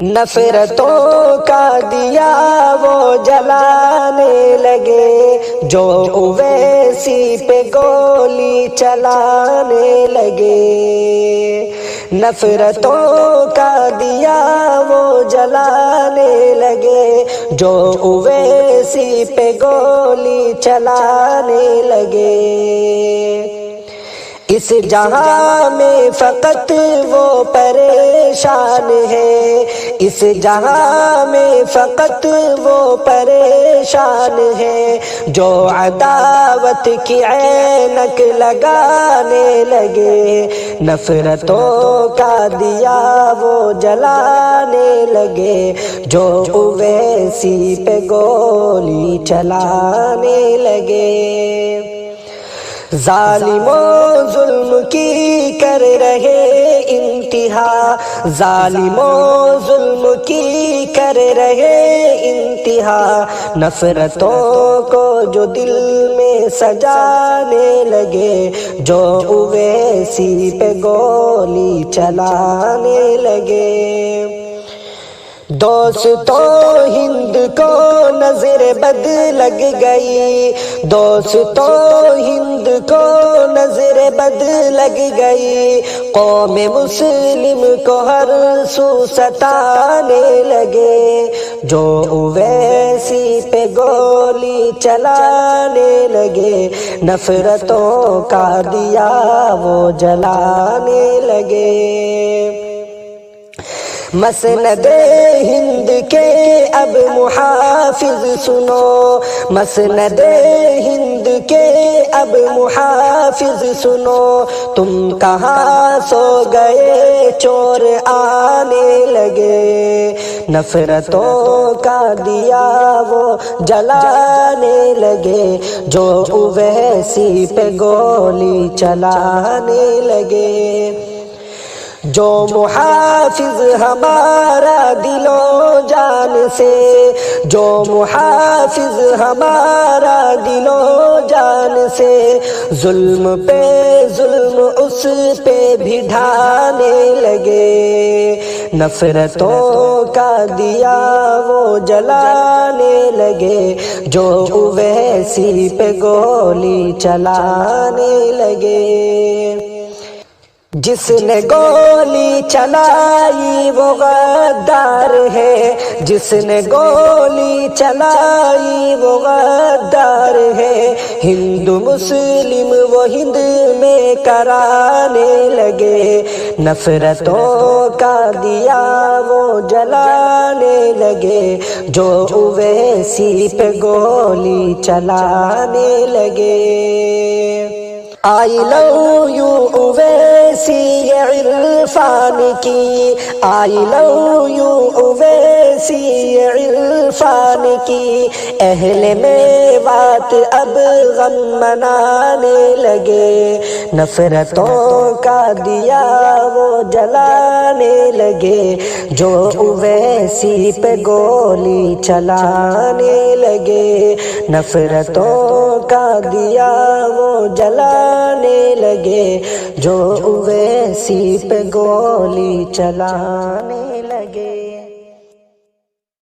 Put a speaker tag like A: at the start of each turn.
A: نفرتوں کا دیا وہ جلانے لگے، جو اویسی پہ گولی چلانے لگے۔ نفرتوں کا دیا وہ جلانے لگے، جو اویسی پہ گولی چلانے لگے۔ اس جہاں میں فقط وہ پریشان ہے، اس جہاں میں فقط وہ پریشان ہے، جو عداوت کی عینک لگانے لگے۔ نفرتوں کا دیا وہ جلانے لگے، جو اویسی پہ گولی چلانے لگے۔ ظالموں ظلم کی کر رہے انتہا، ظالموں ظلم کی کر رہے انتہا، نفرتوں کو جو دل میں سجانے لگے، جو اویسی پہ گولی چلانے لگے۔ دوستوں ہند کو نظر بد لگ گئی، دوستوں ہند کو نظر بد لگ گئی، قوم مسلم کو ہر سو ستانے لگے، جو اویسی پہ گولی چلانے لگے۔ نفرتوں کا دیا وہ جلانے لگے۔ مسند ہند کے اب محافظ سنو، مسند ہند کے اب محافظ سنو، تم کہاں سو گئے چور آنے لگے۔ نفرتوں کا دیا وہ جلانے لگے، جو اویسی پہ گولی چلانے لگے۔ جو محافظ ہمارا دل و جان سے، جو محافظ ہمارا دل و جان سے، ظلم پہ ظلم اس پہ بھی ڈھانے لگے۔ نفرتوں کا دیا وہ جلانے لگے، جو اویسی پہ گولی چلانے لگے۔ جس نے گولی چلائی وہ غدار ہے، جس نے گولی چلائی وہ غدار ہے، ہندو مسلم وہ ہند میں کرانے لگے۔ نفرتوں کا دیا وہ جلانے لگے، جو اویسی پہ گولی چلانے لگے۔ آئی لو یو اویسی یہ عرفان کی، آئی لو یو اویسی یہ عرفان کی، اہل میوات اب غم منانے لگے۔ نفرتوں کا دیا وہ جلانے لگے، جو اویسی پہ گولی چلانے لگے۔ نفرتوں کا دیا وہ جلانے لگے، جو اویسی پہ گولی چلانے لگے۔